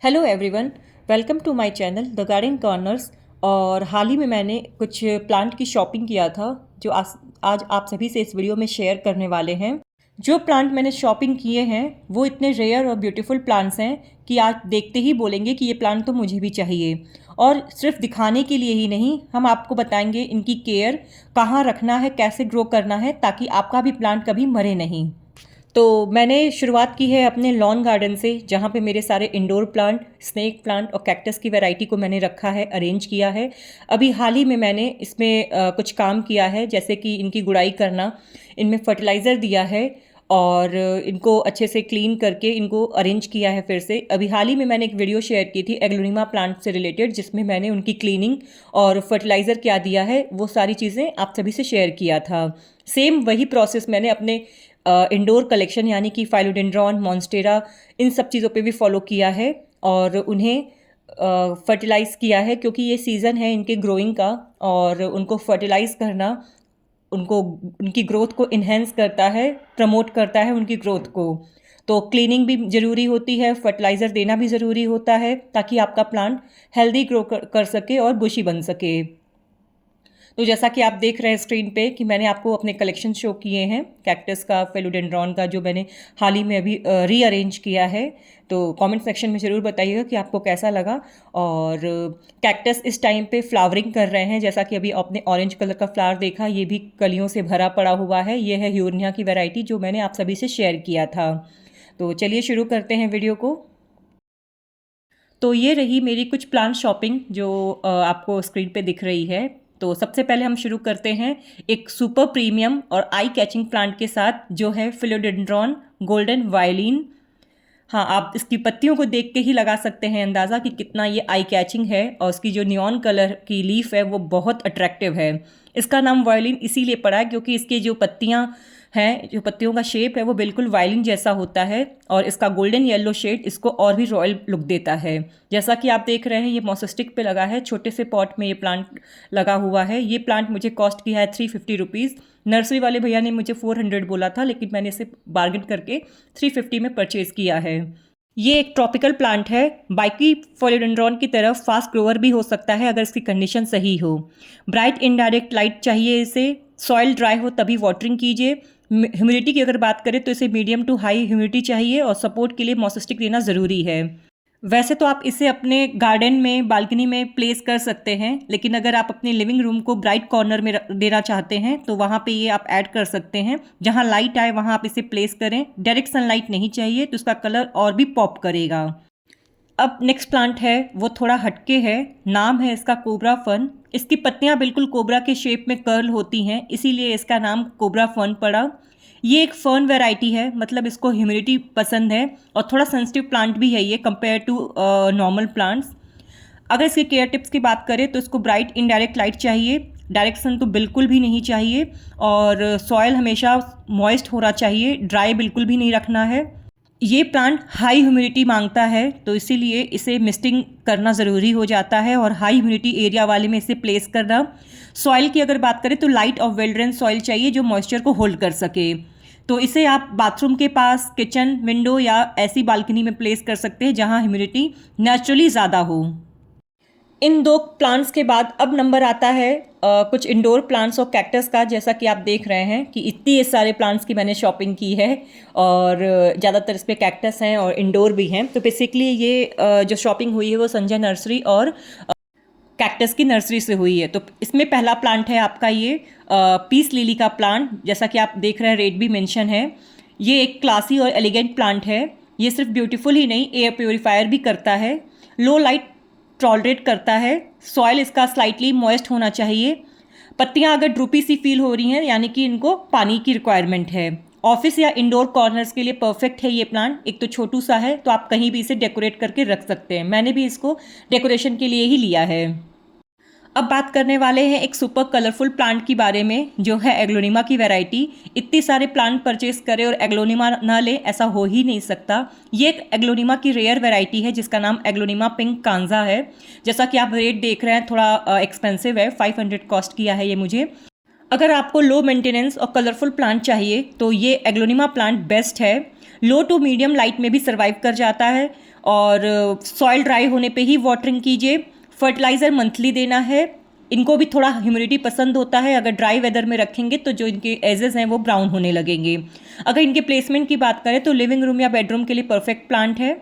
Hello everyone, welcome to my channel the garden corners. और हाल ही में मैंने कुछ प्लांट की शॉपिंग किया था जो आज आप सभी से इस वीडियो में शेयर करने वाले हैं। जो प्लांट मैंने शॉपिंग किए हैं वो इतने रेयर और ब्यूटीफुल प्लांट्स हैं कि आज देखते ही बोलेंगे कि ये प्लांट तो मुझे भी चाहिए। और सिर्फ दिखाने के लिए ही नहीं, हम आपको बताएंगे इनकी केयर कहाँ रखना है, कैसे ग्रो करना है, ताकि आपका भी प्लांट कभी मरे नहीं। तो मैंने शुरुआत की है अपने लॉन गार्डन से, जहाँ पे मेरे सारे इंडोर प्लांट, स्नेक प्लांट और कैक्टस की वैरायटी को मैंने रखा है, अरेंज किया है। अभी हाल ही में मैंने इसमें कुछ काम किया है, जैसे कि इनकी गुड़ाई करना, इनमें फर्टिलाइज़र दिया है और इनको अच्छे से क्लीन करके इनको अरेंज किया है फिर से। अभी हाल ही में मैंने एक वीडियो शेयर की थी एग्लोनिमा प्लांट से रिलेटेड, जिसमें मैंने उनकी क्लीनिंग और फर्टिलाइज़र क्या दिया है वो सारी चीज़ें आप सभी से शेयर किया था। सेम वही प्रोसेस मैंने अपने इंडोर कलेक्शन यानी कि फाइलोडेंड्रॉन, मॉन्स्टेरा, इन सब चीज़ों पे भी फॉलो किया है और उन्हें फर्टिलाइज़ किया है, क्योंकि ये सीज़न है इनके ग्रोइंग का और उनको फर्टिलाइज़ करना उनको उनकी ग्रोथ को इन्हेंस करता है, प्रमोट करता है उनकी ग्रोथ को। तो क्लीनिंग भी ज़रूरी होती है, फर्टिलाइज़र देना भी ज़रूरी होता है, ताकि आपका प्लांट हेल्दी ग्रो कर सके और बुशी बन सके। तो जैसा कि आप देख रहे हैं स्क्रीन पे कि मैंने आपको अपने कलेक्शन शो किए हैं कैक्टस का, फिलोडेंड्रॉन का, जो मैंने हाल ही में अभी रीअरेंज किया है। तो कमेंट सेक्शन में ज़रूर बताइएगा कि आपको कैसा लगा। और कैक्टस इस टाइम पे फ्लावरिंग कर रहे हैं, जैसा कि अभी आपने ऑरेंज कलर का फ्लावर देखा, ये भी कलियों से भरा पड़ा हुआ है। ये है ह्यूर्निया की वैरायटी जो मैंने आप सभी से शेयर किया था। तो चलिए शुरू करते हैं वीडियो को। तो ये रही मेरी कुछ प्लांट शॉपिंग जो आपको स्क्रीन पे दिख रही है। तो सबसे पहले हम शुरू करते हैं एक सुपर प्रीमियम और आई कैचिंग प्लांट के साथ, जो है फिलोडेंड्रॉन गोल्डन वायलिन। हाँ, आप इसकी पत्तियों को देख के ही लगा सकते हैं अंदाज़ा कि कितना ये आई कैचिंग है, और इसकी जो नियॉन कलर की लीफ है वो बहुत अट्रैक्टिव है। इसका नाम वायलिन इसीलिए पड़ा है क्योंकि इसकी जो पत्तियाँ हैं, जो पत्तियों का शेप है वो बिल्कुल वायलिन जैसा होता है, और इसका गोल्डन येलो शेड इसको और भी रॉयल लुक देता है। जैसा कि आप देख रहे हैं ये मॉसस्टिक पे लगा है, छोटे से पॉट में ये प्लांट लगा हुआ है। ये प्लांट मुझे कॉस्ट किया है 350 रुपीज़। नर्सरी वाले भैया ने मुझे 400 बोला था, लेकिन मैंने इसे बार्गेन करके 350 में परचेज़ किया है। ये एक ट्रॉपिकल प्लांट है, बाकी फिलोडेंड्रॉन की तरह फास्ट ग्रोअर भी हो सकता है अगर इसकी कंडीशन सही हो। ब्राइट इनडायरेक्ट लाइट चाहिए इसे, सॉइल ड्राई हो तभी वाटरिंग कीजिए। ह्यूमिडिटी की अगर बात करें तो इसे मीडियम टू हाई ह्यूमिडिटी चाहिए, और सपोर्ट के लिए मॉसस्टिक देना ज़रूरी है। वैसे तो आप इसे अपने गार्डन में, बालकनी में प्लेस कर सकते हैं, लेकिन अगर आप अपने लिविंग रूम को ब्राइट कॉर्नर में देना चाहते हैं तो वहाँ पे ये आप ऐड कर सकते हैं। जहाँ लाइट आए वहाँ आप इसे प्लेस करें। डायरेक्ट सनलाइट नहीं चाहिए तो इसका कलर और भी पॉप करेगा। अब नेक्स्ट प्लांट है वो थोड़ा हटके है, नाम है इसका कोबरा फन। इसकी पत्तियां बिल्कुल कोबरा के शेप में कर्ल होती हैं, इसीलिए इसका नाम कोबरा फन पड़ा। ये एक फर्न वैरायटी है, मतलब इसको ह्यूमिडिटी पसंद है और थोड़ा सेंसिटिव प्लांट भी है ये कंपेयर टू नॉर्मल प्लांट्स। अगर इसके केयर टिप्स की बात करें तो इसको ब्राइट इनडायरेक्ट लाइट चाहिए, डायरेक्ट सन तो बिल्कुल भी नहीं चाहिए, और सॉयल हमेशा मॉइस्ट होना चाहिए, ड्राई बिल्कुल भी नहीं रखना है। ये प्लांट हाई ह्यूमिडिटी मांगता है, तो इसीलिए इसे मिस्टिंग करना ज़रूरी हो जाता है, और हाई ह्यूमिडिटी एरिया वाले में इसे प्लेस करना। सॉइल की अगर बात करें तो लाइट और वेल ड्रेन सॉइल चाहिए जो मॉइस्चर को होल्ड कर सके। तो इसे आप बाथरूम के पास, किचन, विंडो या ऐसी बालकनी में प्लेस कर सकते हैं जहां ह्यूमिडिटी नेचुरली ज़्यादा हो। इन दो प्लांट्स के बाद अब नंबर आता है कुछ इंडोर प्लांट्स और कैक्टस का। जैसा कि आप देख रहे हैं कि इतनी सारे प्लांट्स की मैंने शॉपिंग की है, और ज़्यादातर इस पर कैक्टस हैं और इंडोर भी हैं। तो बेसिकली ये जो शॉपिंग हुई है वो संजय नर्सरी और कैक्टस की नर्सरी से हुई है। तो इसमें पहला प्लांट है आपका ये पीस लिली का प्लांट। जैसा कि आप देख रहे हैं रेट भी मेंशन है। ये एक क्लासी और एलिगेंट प्लांट है। ये सिर्फ ब्यूटीफुल ही नहीं, एयर प्योरीफायर भी करता है, लो लाइट टॉलरेट करता है, सॉइल इसका स्लाइटली मॉइस्ट होना चाहिए। पत्तियां अगर ड्रूपी सी फील हो रही हैं यानी कि इनको पानी की रिक्वायरमेंट है। ऑफिस या इंडोर कॉर्नर्स के लिए परफेक्ट है ये प्लांट। एक तो छोटू सा है तो आप कहीं भी इसे डेकोरेट करके रख सकते हैं। मैंने भी इसको डेकोरेशन के लिए ही लिया है। अब बात करने वाले हैं एक सुपर कलरफुल प्लांट के बारे में, जो है एग्लोनिमा की वैरायटी। इतने सारे प्लांट परचेस करें और एग्लोनिमा ना ले, ऐसा हो ही नहीं सकता। ये एक एग्लोनिमा की रेयर वैरायटी है जिसका नाम एग्लोनिमा पिंक कांजा है। जैसा कि आप रेट देख रहे हैं थोड़ा एक्सपेंसिव है, 500 कॉस्ट किया है ये मुझे। अगर आपको लो मेंटेनेंस और कलरफुल प्लांट चाहिए तो ये एग्लोनिमा प्लांट बेस्ट है। लो टू मीडियम लाइट में भी सर्वाइव कर जाता है, और सॉइल ड्राई होने पे ही वाटरिंग कीजिए। फर्टिलाइज़र मंथली देना है। इनको भी थोड़ा ह्यूमिडिटी पसंद होता है, अगर ड्राई वेदर में रखेंगे तो जो इनके एजेस हैं वो ब्राउन होने लगेंगे। अगर इनके प्लेसमेंट की बात करें तो लिविंग रूम या बेडरूम के लिए परफेक्ट प्लांट है।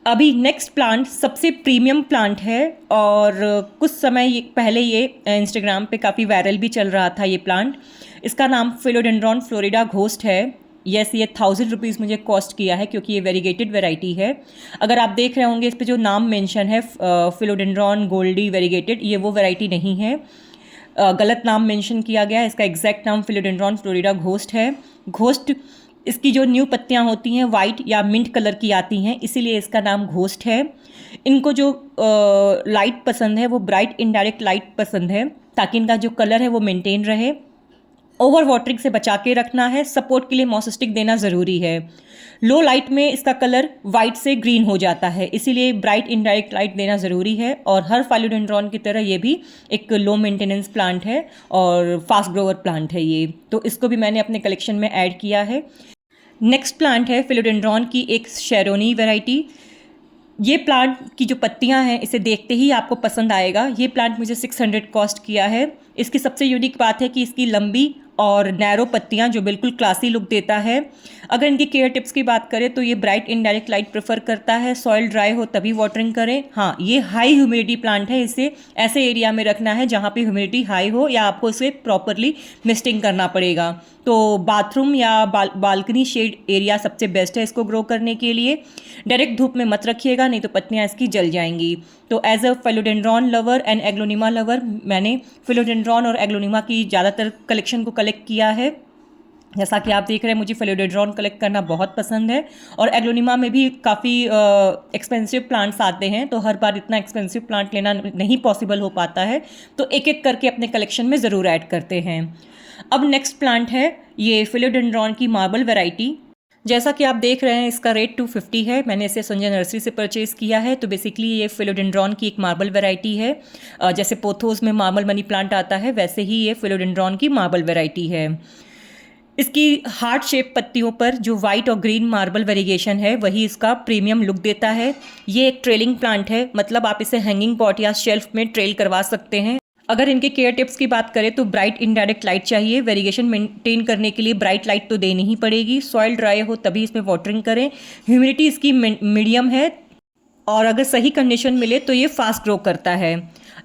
अभी नेक्स्ट प्लांट सबसे प्रीमियम प्लांट है और कुछ समय पहले ये इंस्टाग्राम पे काफ़ी वायरल भी चल रहा था ये प्लांट। इसका नाम फिलोडेंड्रॉन फ्लोरिडा घोस्ट है। यस, ये 1000 रुपीज़ मुझे कॉस्ट किया है क्योंकि ये वेरीगेटेड वैरायटी है। अगर आप देख रहे होंगे इस पे जो नाम मेंशन है फिलोडेंड्रॉन गोल्डी वेरीगेटेड, ये वो वैरायटी नहीं है, गलत नाम मेंशन किया गया है। इसका एग्जैक्ट नाम फिलोडेंड्रॉन फ्लोरिडा घोस्ट है। घोस्ट, इसकी जो न्यू पत्तियां होती हैं वाइट या मिंट कलर की आती हैं, इसीलिए इसका नाम घोस्ट है। इनको जो लाइट पसंद है वो ब्राइट इनडायरेक्ट लाइट पसंद है ताकि इनका जो कलर है वो मेंटेन रहे। ओवर वाटरिंग से बचा के रखना है। सपोर्ट के लिए मॉइस्चर देना ज़रूरी है। लो लाइट में इसका कलर वाइट से ग्रीन हो जाता है, इसीलिए ब्राइट इनडायरेक्ट लाइट देना ज़रूरी है। और हर फिलोडेंड्रॉन की तरह ये भी एक लो मेंटेनेंस प्लांट है और फास्ट ग्रोअर प्लांट है ये, तो इसको भी मैंने अपने कलेक्शन में ऐड किया है। नेक्स्ट प्लांट है फिलोडेंड्रॉन की एक शेरोनी वैरायटी। ये प्लांट की जो पत्तियां हैं इसे देखते ही आपको पसंद आएगा। ये प्लांट मुझे 600 कॉस्ट किया है। इसकी सबसे यूनिक बात है कि इसकी लंबी और नैरो पत्तियां जो बिल्कुल क्लासी लुक देता है। अगर इनकी केयर टिप्स की बात करें तो ये ब्राइट इनडायरेक्ट लाइट प्रेफर करता है। सॉइल ड्राई हो तभी वाटरिंग करें। हाँ, ये हाई ह्यूमिडिटी प्लांट है, इसे ऐसे एरिया में रखना है जहाँ पे ह्यूमिडिटी हाई हो या आपको इसे प्रॉपरली मिस्टिंग करना पड़ेगा। तो बाथरूम या बालकनी शेड एरिया सबसे बेस्ट है इसको ग्रो करने के लिए। डायरेक्ट धूप में मत रखिएगा, नहीं तो पत्तियाँ इसकी जल जाएंगी। तो as a philodendron lover and aglaonema lover मैंने फिलोडेंड्रॉन और एग्लोनिमा की ज़्यादातर कलेक्शन को कलेक्ट किया है। जैसा कि आप देख रहे हैं मुझे फिलोडेंड्रॉन कलेक्ट करना बहुत पसंद है और एग्लोनिमा में भी काफ़ी एक्सपेंसिव प्लांट्स आते हैं, तो हर बार इतना एक्सपेंसिव प्लांट लेना नहीं पॉसिबल हो पाता है, तो एक एक करके अपने कलेक्शन में ज़रूर ऐड करते हैं। अब नेक्स्ट प्लांट है ये फिलोडेंड्रॉन की मार्बल वैरायटी। जैसा कि आप देख रहे हैं इसका रेट 250 है। मैंने इसे संजय नर्सरी से परचेज़ किया है। तो बेसिकली ये फिलोडेंड्रॉन की एक मार्बल वैरायटी है। जैसे पोथोस में मार्बल मनी प्लांट आता है वैसे ही ये फिलोडेंड्रॉन की मार्बल वैरायटी है। इसकी हार्ट शेप पत्तियों पर जो वाइट और ग्रीन मार्बल वेरिएशन है वही इसका प्रीमियम लुक देता है। ये एक ट्रेलिंग प्लांट है, मतलब आप इसे हैंगिंग पॉट या शेल्फ में ट्रेल करवा सकते हैं। अगर इनके केयर टिप्स की बात करें तो ब्राइट इनडायरेक्ट लाइट चाहिए। वेरिएशन मेंटेन करने के लिए ब्राइट लाइट तो देनी ही पड़ेगी। सॉइल ड्राई हो तभी इसमें वाटरिंग करें। ह्यूमिडिटी इसकी मीडियम है और अगर सही कंडीशन मिले तो ये फास्ट ग्रो करता है।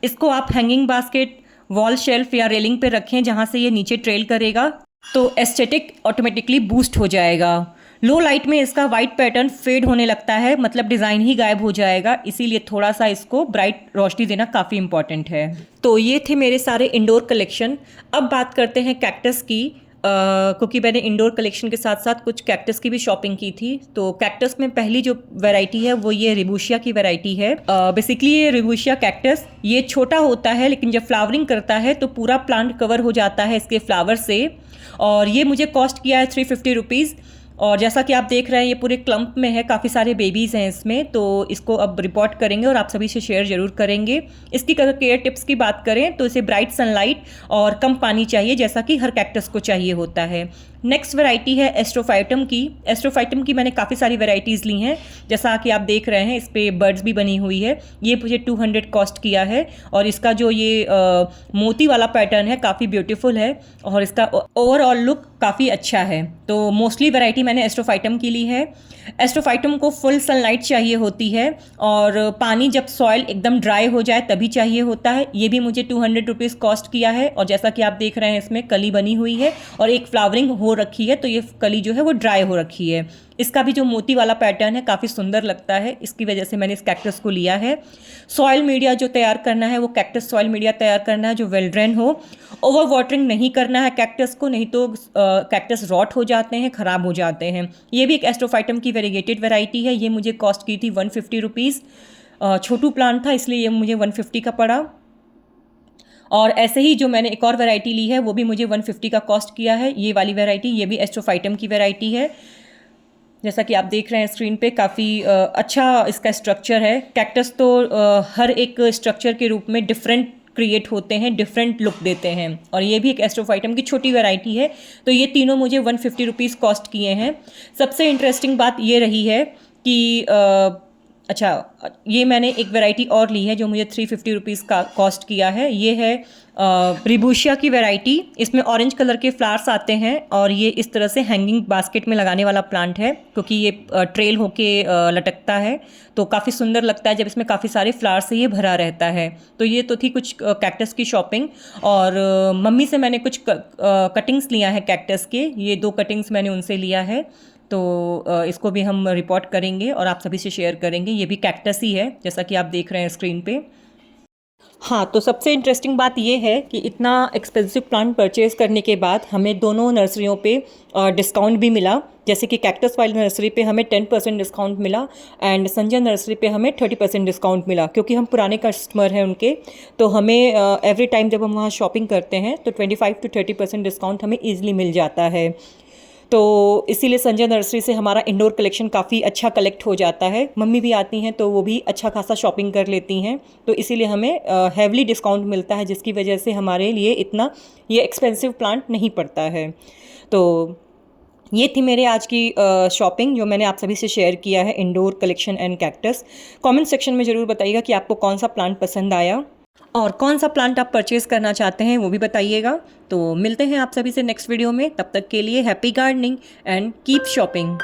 इसको आप हैंगिंग बास्केट, वॉल शेल्फ या रेलिंग पे रखें जहाँ से ये नीचे ट्रेल करेगा, तो एस्थेटिक ऑटोमेटिकली बूस्ट हो जाएगा। लो लाइट में इसका वाइट पैटर्न फेड होने लगता है, मतलब डिज़ाइन ही गायब हो जाएगा, इसीलिए थोड़ा सा इसको ब्राइट रोशनी देना काफ़ी इंपॉर्टेंट है। तो ये थे मेरे सारे इंडोर कलेक्शन। अब बात करते हैं कैक्टस की, क्योंकि मैंने इंडोर कलेक्शन के साथ साथ कुछ कैक्टस की भी शॉपिंग की थी। तो कैक्टस में पहली जो वैरायटी है वो ये रिबूशिया की वैरायटी है। बेसिकली ये रिबूशिया कैक्टस ये छोटा होता है, लेकिन जब फ्लावरिंग करता है तो पूरा प्लांट कवर हो जाता है इसके फ्लावर से। और ये मुझे कॉस्ट किया है 350 रुपीज़। और जैसा कि आप देख रहे हैं ये पूरे क्लम्प में है, काफ़ी सारे बेबीज़ हैं इसमें, तो इसको अब रिपोर्ट करेंगे और आप सभी से शेयर ज़रूर करेंगे। इसकी अगर केयर टिप्स की बात करें तो इसे ब्राइट सनलाइट और कम पानी चाहिए, जैसा कि हर कैक्टस को चाहिए होता है। नेक्स्ट वैरायटी है एस्ट्रोफाइटम की। एस्ट्रोफाइटम की मैंने काफ़ी सारी वैरायटीज़ ली हैं, जैसा कि आप देख रहे हैं इस पर बर्ड्स भी बनी हुई है। ये मुझे 200 कॉस्ट किया है और इसका जो ये मोती वाला पैटर्न है काफ़ी ब्यूटीफुल है और इसका ओवरऑल लुक काफ़ी अच्छा है। तो मोस्टली वैरायटी मैंने एस्ट्रोफाइटम की ली है। एस्ट्रोफाइटम को फुल सनलाइट चाहिए होती है और पानी जब सॉइल एकदम ड्राई हो जाए तभी चाहिए होता है। ये भी मुझे 200 रुपीज़ कॉस्ट किया है और जैसा कि आप देख रहे हैं इसमें कली बनी हुई है और एक फ्लावरिंग हो रखी है, तो ये कली जो है वो ड्राई हो रखी है। इसका भी जो मोती वाला पैटर्न है काफ़ी सुंदर लगता है, इसकी वजह से मैंने इस कैक्टस को लिया है। सॉइल मीडिया जो तैयार करना है वो कैक्टस सॉइल मीडिया तैयार करना है जो वेल ड्रेन हो। ओवर वाटरिंग नहीं करना है कैक्टस को, नहीं तो कैक्टस रॉट हो जाते हैं, ख़राब हो जाते हैं। ये भी एक एस्ट्रोफाइटम की वेरीगेटेड वैरायटी है। ये मुझे कॉस्ट की थी 150 रुपीज़। छोटू प्लांट था इसलिए ये मुझे 150 का पड़ा। और ऐसे ही जो मैंने एक और वैरायटी ली है वो भी मुझे 150 का कॉस्ट किया है। ये वाली वैरायटी, ये भी एस्ट्रोफाइटम की वैरायटी है। जैसा कि आप देख रहे हैं स्क्रीन पे काफ़ी अच्छा इसका स्ट्रक्चर है। कैक्टस तो हर एक स्ट्रक्चर के रूप में डिफरेंट क्रिएट होते हैं, डिफरेंट लुक देते हैं और ये भी एक एस्ट्रोफाइटम की छोटी वैरायटी है। तो ये तीनों मुझे 150 रुपीज़ कॉस्ट किए हैं। सबसे इंटरेस्टिंग बात ये रही है कि अच्छा, ये मैंने एक वैरायटी और ली है जो मुझे 350 रुपीज़ का कॉस्ट किया है। ये है ब्रिबूशिया की वैरायटी। इसमें ऑरेंज कलर के फ्लावर्स आते हैं और ये इस तरह से हैंगिंग बास्केट में लगाने वाला प्लांट है, क्योंकि ये ट्रेल होके लटकता है, तो काफ़ी सुंदर लगता है जब इसमें काफ़ी सारे फ्लावर्स से ये भरा रहता है। तो ये तो थी कुछ कैक्टस की शॉपिंग। और मम्मी से मैंने कुछ कटिंग्स लिया है कैक्टस के। ये 2 कटिंग्स मैंने उनसे लिया है, तो इसको भी हम रिपोर्ट करेंगे और आप सभी से शेयर करेंगे। ये भी कैक्टस ही है, जैसा कि आप देख रहे हैं स्क्रीन पे। हाँ, तो सबसे इंटरेस्टिंग बात ये है कि इतना एक्सपेंसिव प्लांट परचेज़ करने के बाद हमें दोनों नर्सरियों पे डिस्काउंट भी मिला। जैसे कि कैक्टस वाली नर्सरी पे हमें 10% डिस्काउंट मिला एंड संजय नर्सरी पे हमें 30% डिस्काउंट मिला, क्योंकि हम पुराने कस्टमर हैं उनके। तो हमें एवरी टाइम जब हम वहाँ शॉपिंग करते हैं तो 25 to 30% डिस्काउंट हमें ईजिली मिल जाता है। तो इसीलिए संजय नर्सरी से हमारा इंडोर कलेक्शन काफ़ी अच्छा कलेक्ट हो जाता है। मम्मी भी आती हैं तो वो भी अच्छा खासा शॉपिंग कर लेती हैं, तो इसीलिए हमें हैवली डिस्काउंट मिलता है, जिसकी वजह से हमारे लिए इतना ये एक्सपेंसिव प्लांट नहीं पड़ता है। तो ये थी मेरे आज की शॉपिंग जो मैंने आप सभी से शेयर किया है, indoor collection and cactus. Comment section में ज़रूर बताइएगा कि आपको कौन सा प्लांट पसंद आया और कौन सा प्लांट आप परचेज़ करना चाहते हैं, वो भी बताइएगा। तो मिलते हैं आप सभी से नेक्स्ट वीडियो में। तब तक के लिए happy gardening and keep shopping.